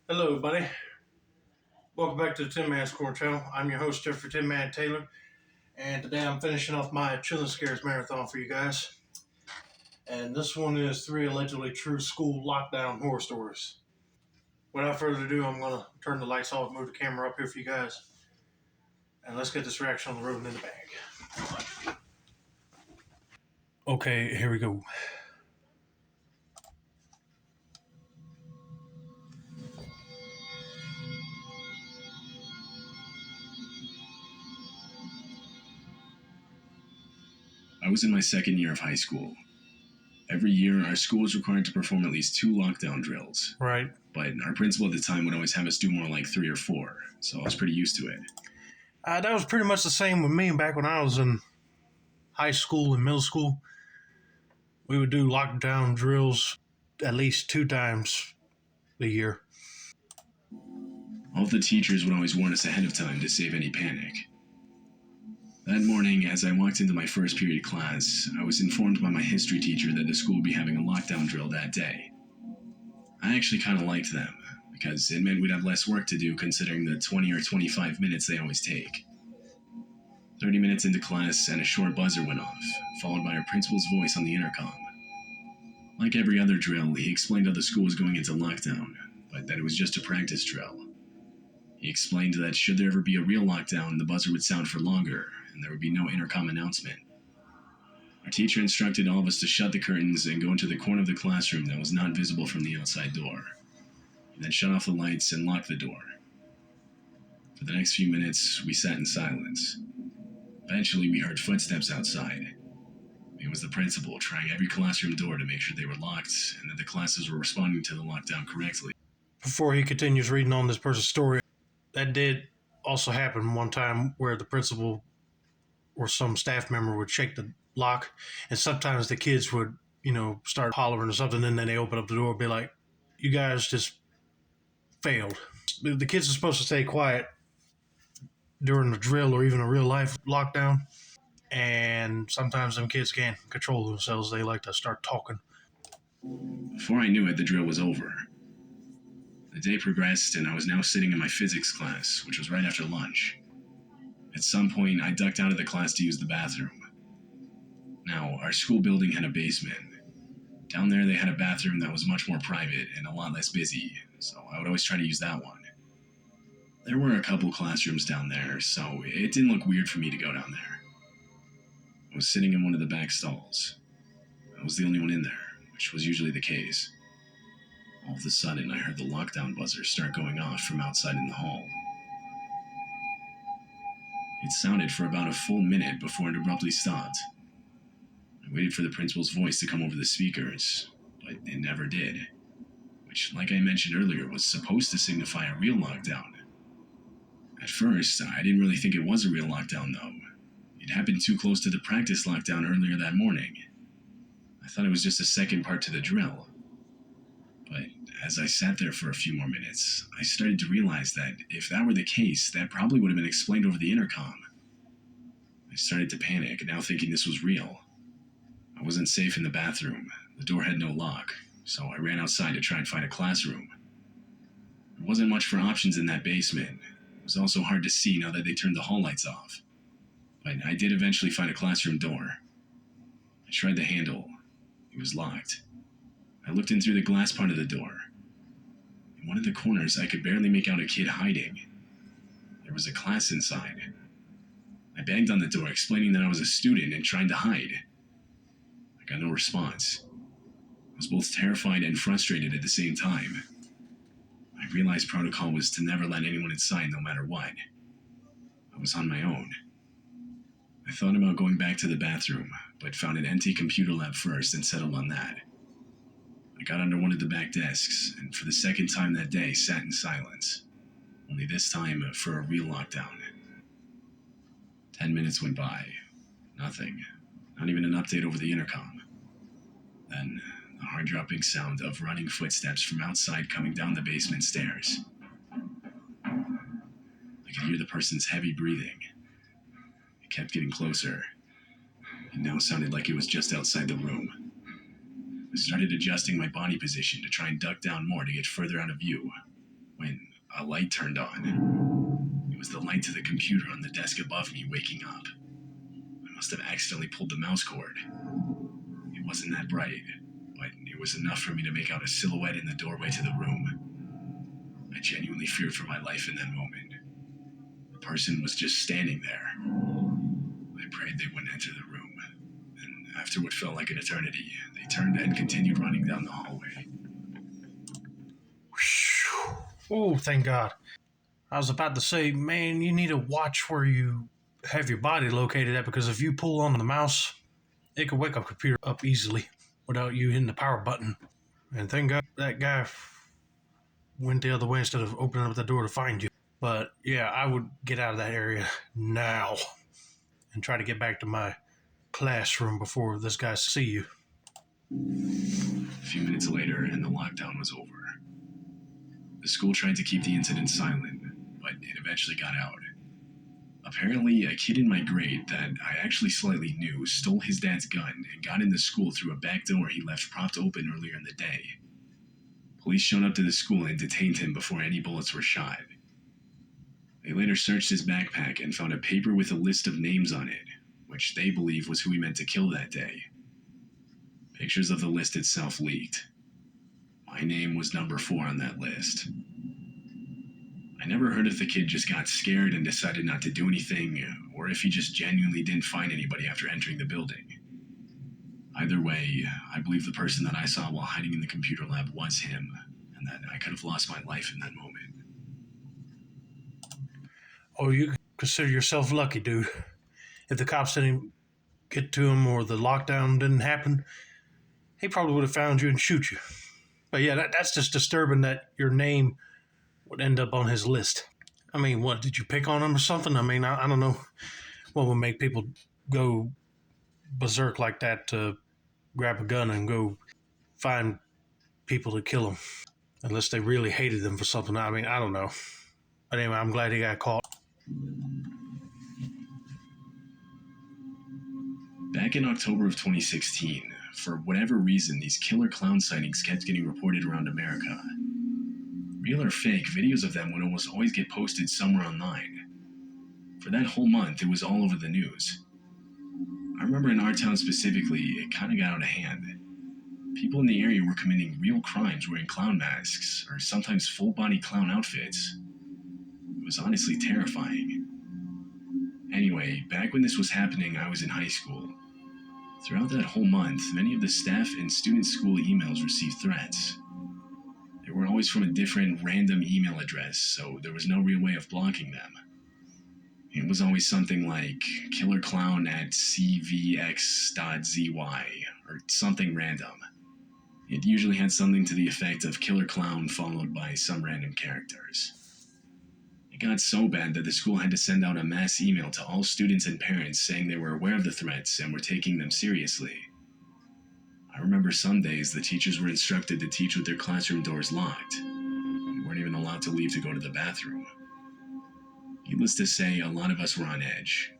Hello, buddy. Welcome back to the Tin Man Score Channel. I'm your host, Jeffrey Tin Man Taylor, and today I'm finishing off my Chillin' Scares marathon for you guys. And this one is three allegedly true school lockdown horror stories. Without further ado, I'm going to turn the lights off, move the camera up here for you guys, and let's get this reaction on the road and in the bag. Okay, here we go. I was in my second year of high school. Every year, our school was required to perform at least 2 lockdown drills. Right. But our principal at the time would always have us do more like 3 or 4, so I was pretty used to it. That was pretty much the same with me back when I was in high school and middle school. We would do lockdown drills at least 2 times a year. All of the teachers would always warn us ahead of time to save any panic. That morning, as I walked into my first period class, I was informed by my history teacher that the school would be having a lockdown drill that day. I actually kind of liked them, because it meant we'd have less work to do considering the 20 or 25 minutes they always take. 30 minutes into class and a short buzzer went off, followed by our principal's voice on the intercom. Like every other drill, he explained how the school was going into lockdown, but that it was just a practice drill. He explained that should there ever be a real lockdown, the buzzer would sound for longer, and there would be no intercom announcement. Our teacher instructed all of us to shut the curtains and go into the corner of the classroom that was not visible from the outside door. He then shut off the lights and locked the door. For the next few minutes, we sat in silence. Eventually, we heard footsteps outside. It was the principal trying every classroom door to make sure they were locked and that the classes were responding to the lockdown correctly. Before he continues reading on this person's story, that did also happen one time where the principal or some staff member would shake the lock, and sometimes the kids would, start hollering or something, and then they open up the door and be like, you guys just failed. The kids are supposed to stay quiet during the drill or even a real life lockdown, and sometimes them kids can't control themselves. They like to start talking. Before I knew it, the drill was over. The day progressed, and I was now sitting in my physics class, which was right after lunch. At some point, I ducked out of the class to use the bathroom. Now, our school building had a basement. Down there, they had a bathroom that was much more private and a lot less busy, so I would always try to use that one. There were a couple classrooms down there, so it didn't look weird for me to go down there. I was sitting in one of the back stalls. I was the only one in there, which was usually the case. All of a sudden, I heard the lockdown buzzer start going off from outside in the hall. It sounded for about a full minute before it abruptly stopped. I waited for the principal's voice to come over the speakers, but it never did, which, like I mentioned earlier, was supposed to signify a real lockdown. At first, I didn't really think it was a real lockdown, though. It happened too close to the practice lockdown earlier that morning. I thought it was just a second part to the drill. But as I sat there for a few more minutes, I started to realize that if that were the case, that probably would have been explained over the intercom. I started to panic, now thinking this was real. I wasn't safe in the bathroom. The door had no lock, so I ran outside to try and find a classroom. There wasn't much for options in that basement. It was also hard to see now that they turned the hall lights off. But I did eventually find a classroom door. I tried the handle. It was locked. I looked in through the glass part of the door. In one of the corners, I could barely make out a kid hiding. There was a class inside. I banged on the door, explaining that I was a student and trying to hide. I got no response. I was both terrified and frustrated at the same time. I realized protocol was to never let anyone inside no matter what. I was on my own. I thought about going back to the bathroom, but found an empty computer lab first and settled on that. I got under one of the back desks, and for the second time that day, sat in silence. Only this time for a real lockdown. 10 minutes went by. Nothing. Not even an update over the intercom. Then, the hard-dropping sound of running footsteps from outside coming down the basement stairs. I could hear the person's heavy breathing. It kept getting closer. It now sounded like it was just outside the room. I started adjusting my body position to try and duck down more to get further out of view. when a light turned on. It was the light to the computer on the desk above me waking up. I must have accidentally pulled the mouse cord. It wasn't that bright, but it was enough for me to make out a silhouette in the doorway to the room. I genuinely feared for my life in that moment. The person was just standing there. I prayed they wouldn't enter the room, and after what felt like an eternity, they turned and continued running down the hallway. Oh, thank God. I was about to say, man, you need to watch where you have your body located at, because if you pull on the mouse, it could wake up computer up easily without you hitting the power button. And thank God that guy went the other way instead of opening up the door to find you. But yeah, I would get out of that area now and try to get back to my classroom before this guy see you. A few minutes later, and the lockdown was over. The school tried to keep the incident silent, but it eventually got out. Apparently, a kid in my grade that I actually slightly knew stole his dad's gun and got into school through a back door he left propped open earlier in the day. Police showed up to the school and detained him before any bullets were shot. They later searched his backpack and found a paper with a list of names on it, which they believe was who he meant to kill that day. Pictures of the list itself leaked. My name was number 4 on that list. I never heard if the kid just got scared and decided not to do anything, or if he just genuinely didn't find anybody after entering the building. Either way, I believe the person that I saw while hiding in the computer lab was him, and that I could have lost my life in that moment. Oh, you consider yourself lucky, dude. If the cops didn't get to him or the lockdown didn't happen, he probably would have found you and shoot you. But yeah, that's just disturbing that your name would end up on his list. I mean, what, did you pick on him or something? I mean, I don't know what would make people go berserk like that to grab a gun and go find people to kill them, unless they really hated them for something. I mean, I don't know. But anyway, I'm glad he got caught. Back in October of 2016, for whatever reason, these killer clown sightings kept getting reported around America. Real or fake, videos of them would almost always get posted somewhere online. For that whole month, it was all over the news. I remember in our town specifically, it kind of got out of hand. People in the area were committing real crimes wearing clown masks, or sometimes full-body clown outfits. It was honestly terrifying. Anyway, back when this was happening, I was in high school. Throughout that whole month, many of the staff and student school emails received threats. They were always from a different random email address, so there was no real way of blocking them. It was always something like killerclown@cvx.zy or something random. It usually had something to the effect of killer clown followed by some random characters. It got so bad that the school had to send out a mass email to all students and parents saying they were aware of the threats and were taking them seriously. I remember some days the teachers were instructed to teach with their classroom doors locked. We weren't even allowed to leave to go to the bathroom. Needless to say, a lot of us were on edge.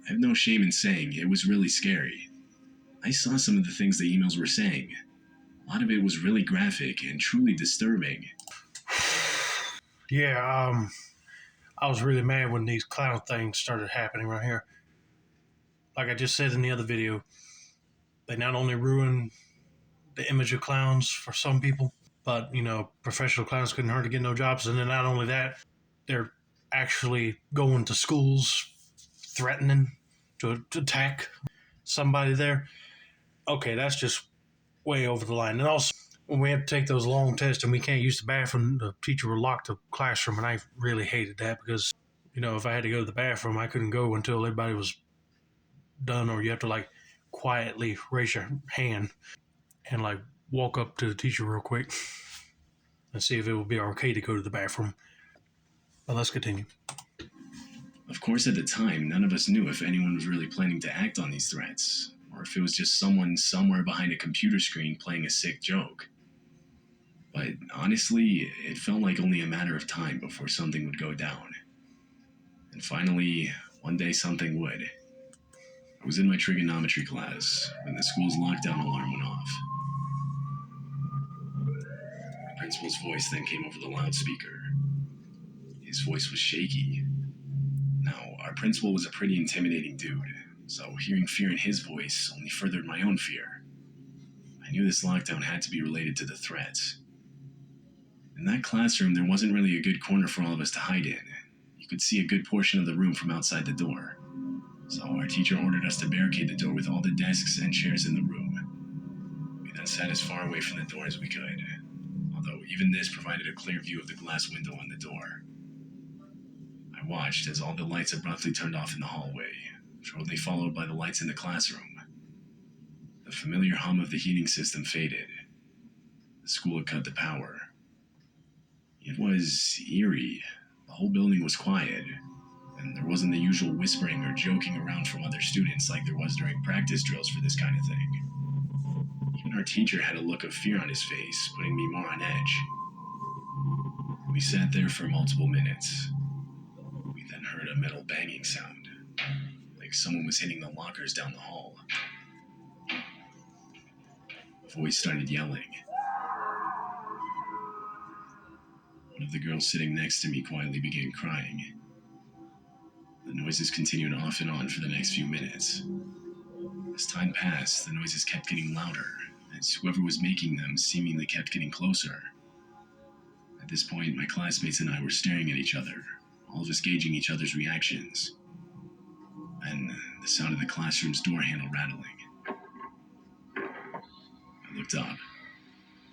I have no shame in saying it was really scary. I saw some of the things the emails were saying. A lot of it was really graphic and truly disturbing. Yeah, I was really mad when these clown things started happening right here. Like I just said in the other video, they not only ruin the image of clowns for some people, but, professional clowns couldn't hardly get no jobs. And then not only that, they're actually going to schools, threatening to attack somebody there. Okay, that's just way over the line. And also, when we have to take those long tests and we can't use the bathroom, the teacher would lock the classroom, and I really hated that because, if I had to go to the bathroom, I couldn't go until everybody was done, or you have to, quietly raise your hand and, walk up to the teacher real quick and see if it would be okay to go to the bathroom. But let's continue. Of course, at the time, none of us knew if anyone was really planning to act on these threats, or if it was just someone somewhere behind a computer screen playing a sick joke. But honestly, it felt like only a matter of time before something would go down. And finally, one day something would. I was in my trigonometry class when the school's lockdown alarm went off. The principal principal's voice then came over the loudspeaker. His voice was shaky. Now, our principal was a pretty intimidating dude, so hearing fear in his voice only furthered my own fear. I knew this lockdown had to be related to the threats. In that classroom, there wasn't really a good corner for all of us to hide in. You could see a good portion of the room from outside the door. So our teacher ordered us to barricade the door with all the desks and chairs in the room. We then sat as far away from the door as we could, although even this provided a clear view of the glass window on the door. I watched as all the lights abruptly turned off in the hallway, shortly followed by the lights in the classroom. The familiar hum of the heating system faded. The school had cut the power. It was eerie. The whole building was quiet, and there wasn't the usual whispering or joking around from other students like there was during practice drills for this kind of thing. Even our teacher had a look of fear on his face, putting me more on edge. We sat there for multiple minutes. We then heard a metal banging sound, like someone was hitting the lockers down the hall. A voice started yelling. One of the girls sitting next to me quietly began crying. The noises continued off and on for the next few minutes. As time passed, the noises kept getting louder, as whoever was making them seemingly kept getting closer. At this point, my classmates and I were staring at each other, all of us gauging each other's reactions. Then the sound of the classroom's door handle rattling. I looked up.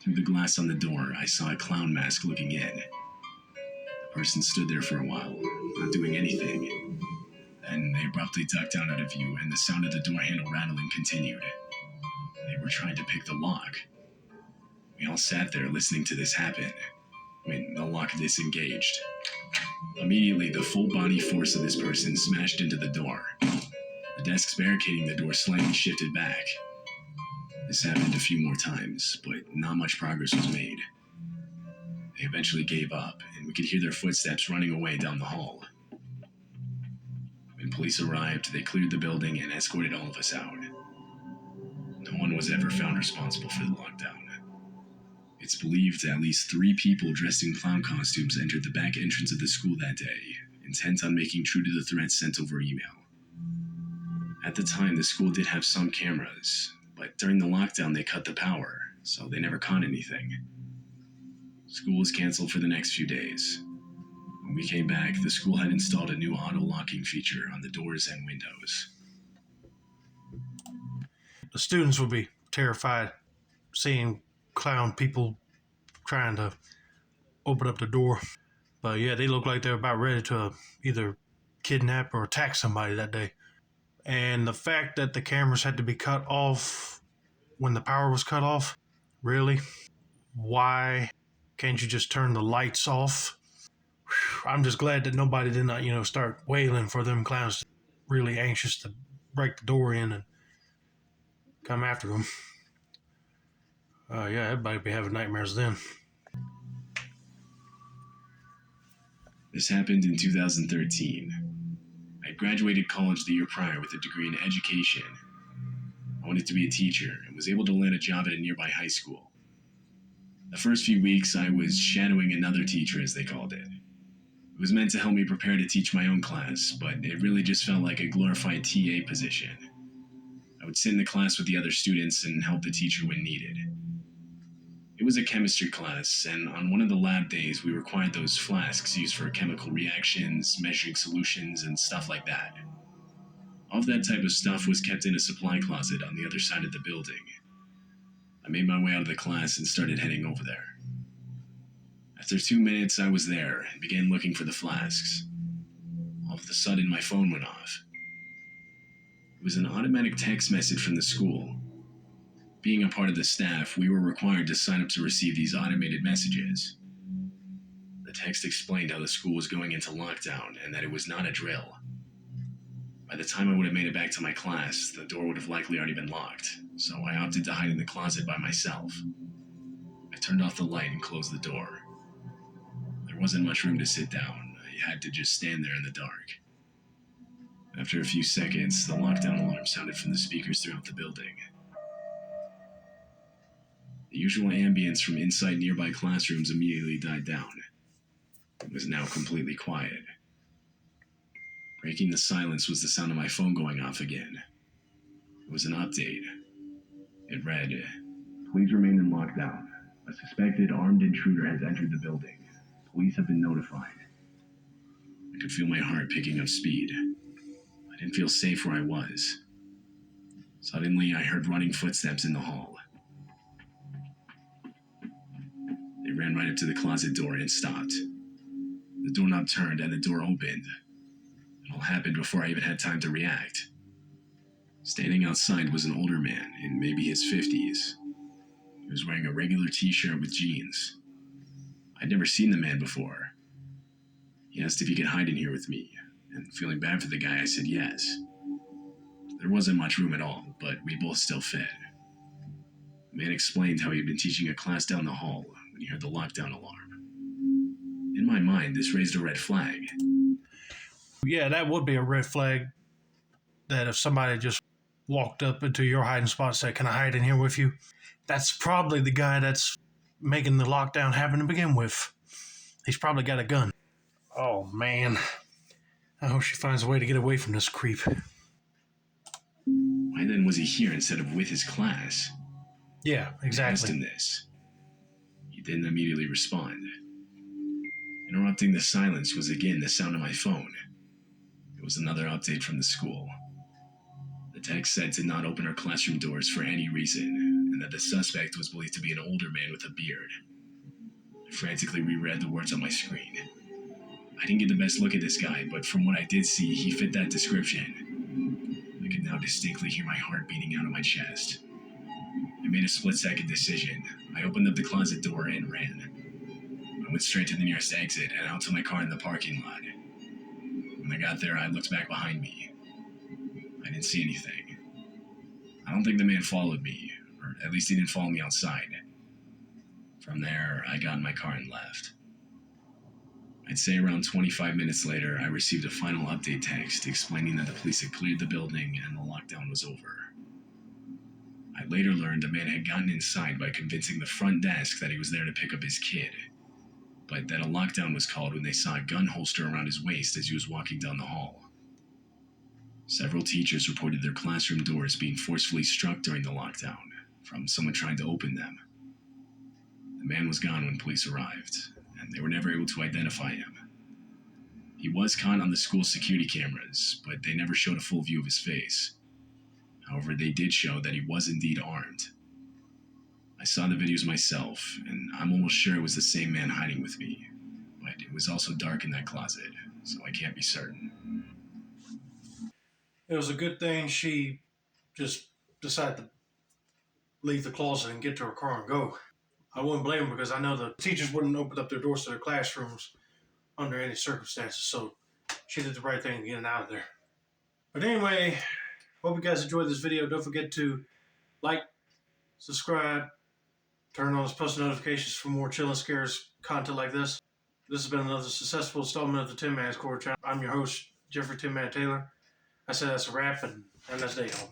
Through the glass on the door, I saw a clown mask looking in. The person stood there for a while, not doing anything. Then they abruptly ducked down out of view, and the sound of the door handle rattling continued. They were trying to pick the lock. We all sat there listening to this happen, when the lock disengaged. Immediately, the full body force of this person smashed into the door. The desks barricading the door slightly shifted back. This happened a few more times, but not much progress was made. They eventually gave up, and we could hear their footsteps running away down the hall. When police arrived, they cleared the building and escorted all of us out. No one was ever found responsible for the lockdown. It's believed at least 3 people dressed in clown costumes entered the back entrance of the school that day, intent on making true to the threats sent over email. At the time, the school did have some cameras, but during the lockdown they cut the power, so they never caught anything. School was canceled for the next few days. When we came back, the school had installed a new auto-locking feature on the doors and windows. The students would be terrified seeing clown people trying to open up the door. But yeah, they looked like they were about ready to either kidnap or attack somebody that day. And the fact that the cameras had to be cut off when the power was cut off, really? Why can't you just turn the lights off? Whew, I'm just glad that nobody did not, start wailing for them clowns, really anxious to break the door in and come after them. Yeah, everybody be having nightmares then. This happened in 2013. I graduated college the year prior with a degree in education. I wanted to be a teacher and was able to land a job at a nearby high school. The first few weeks, I was shadowing another teacher, as they called it. It was meant to help me prepare to teach my own class, but it really just felt like a glorified TA position. I would sit in the class with the other students and help the teacher when needed. It was a chemistry class, and on one of the lab days, we required those flasks used for chemical reactions, measuring solutions, and stuff like that. All of that type of stuff was kept in a supply closet on the other side of the building. I made my way out of the class and started heading over there. After 2 minutes, I was there and began looking for the flasks. All of a sudden, my phone went off. It was an automatic text message from the school. Being a part of the staff, we were required to sign up to receive these automated messages. The text explained how the school was going into lockdown and that it was not a drill. By the time I would have made it back to my class, the door would have likely already been locked, so I opted to hide in the closet by myself. I turned off the light and closed the door. There wasn't much room to sit down. I had to just stand there in the dark. After a few seconds, the lockdown alarm sounded from the speakers throughout the building. The The usual ambience from inside nearby classrooms immediately died down. It was now completely quiet. Breaking the silence was the sound of my phone going off again. It was an update. It read, "Please remain in lockdown. A suspected armed intruder has entered the building. Police have been notified." I could feel my heart picking up speed. I didn't feel safe where I was. Suddenly, I heard running footsteps in the hall. They ran right up to the closet door and stopped. The doorknob turned and the door opened. It all happened before I even had time to react. Standing outside was an older man in maybe his 50s. He was wearing a regular t-shirt with jeans. I'd never seen the man before. He asked if he could hide in here with me, and feeling bad for the guy, I said yes. There wasn't much room at all, but we both still fit. The man explained how he had been teaching a class down the hall when he heard the lockdown alarm. In my mind, this raised a red flag. Yeah, that would be a red flag. That if somebody just walked up into your hiding spot and said, "Can I hide in here with you?" That's probably the guy that's making the lockdown happen to begin with. He's probably got a gun. Oh, man. I hope she finds a way to get away from this creep. Why then was he here instead of with his class? Yeah, I asked exactly. him this. He didn't immediately respond. Interrupting the silence was again the sound of my phone. It was another update from the school. The text said to not open our classroom doors for any reason, and that the suspect was believed to be an older man with a beard. I frantically reread the words on my screen. I didn't get the best look at this guy, but from what I did see, he fit that description. I could now distinctly hear my heart beating out of my chest. I made a split-second decision. I opened up the closet door and ran. I went straight to the nearest exit and out to my car in the parking lot. When I got there, I looked back behind me. I didn't see anything. I don't think the man followed me, or at least he didn't follow me outside. From there, I got in my car and left. I'd say around 25 minutes later, I received a final update text explaining that the police had cleared the building and the lockdown was over. I later learned the man had gotten inside by convincing the front desk that he was there to pick up his kid, but that a lockdown was called when they saw a gun holster around his waist as he was walking down the hall. Several teachers reported their classroom doors being forcefully struck during the lockdown from someone trying to open them. The man was gone when police arrived, and they were never able to identify him. He was caught on the school's security cameras, but they never showed a full view of his face. However, they did show that he was indeed armed. I saw the videos myself, and I'm almost sure it was the same man hiding with me, but it was also dark in that closet, so I can't be certain. It was a good thing she just decided to leave the closet and get to her car and go. I wouldn't blame them because I know the teachers wouldn't open up their doors to their classrooms under any circumstances, so she did the right thing getting out of there. But anyway, hope you guys enjoyed this video. Don't forget to like, subscribe, turn on those post notifications for more Chillin' Scares content like this. This has been another successful installment of the Tin Man's Corner channel. I'm your host, Jeffrey Tin Man Taylor. I said that's a wrap, and that's day home.